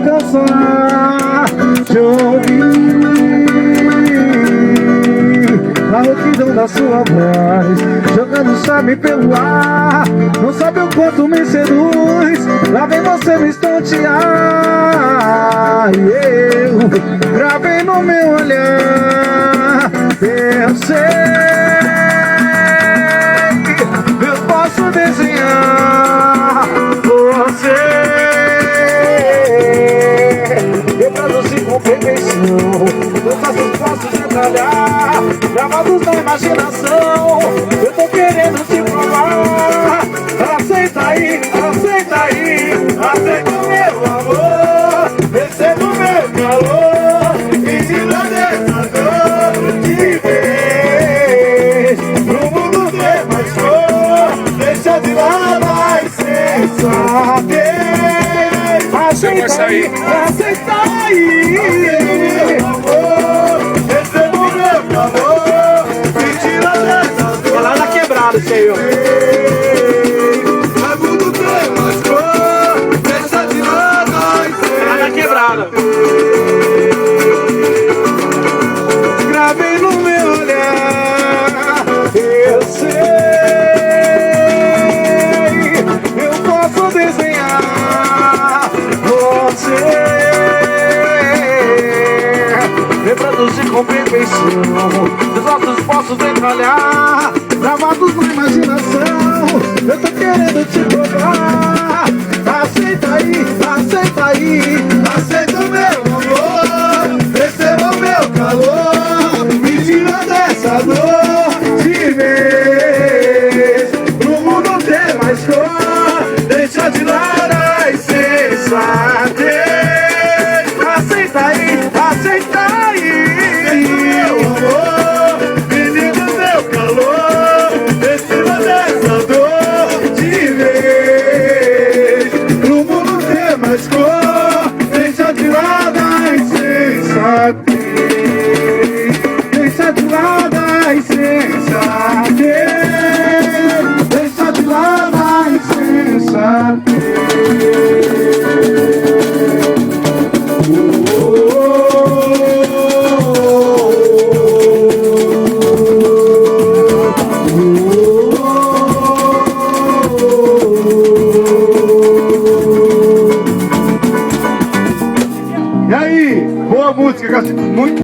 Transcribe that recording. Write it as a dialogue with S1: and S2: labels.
S1: cansar de ouvir a rouquidão da sua voz, jogando chave pelo ar. Não sabe o quanto me seduz, lá vem você me estontear. E eu gravei no meu olhar. Eu sei, eu posso desenhar você. Eu traduzi com perfeição, eu faço os passos detalhar, gravados na imaginação. Eu tô querendo te provar. Aceita aí, aceita aí, aceita o meu amor, receba o meu calor, me tira dessa dor de vez. Pro mundo ter mais cor, deixa de lado as sensações. Aceita aí, aceita aí, meu amor, receba o meu calor, me tira dessa dor. É lá na quebrada, Senhor. Pro mundo ter mais cor, deixa de lado as sensações. É lá na quebrada. Gravei no meu olhar. Eu sei, eu posso desenhar você, reproduzir com perfeição. Seus olhos posso detalhar, gravados na imaginação. Eu tô querendo te provar. Aceita aí, aceita aí, aceita o meu amor, receba o meu calor, me tira dessa dor de vez. Pro mundo ter mais cor, deixa de lado as sensatez. Aceita aí, aceita aí, meu amor, me tira do meu calor, receba dessa dor de vez. Pro mundo ter mais cor, deixa de lado as sensatez. Deixa de lado as sensatez. Deixa de lado as sensatez. E aí, boa música, muito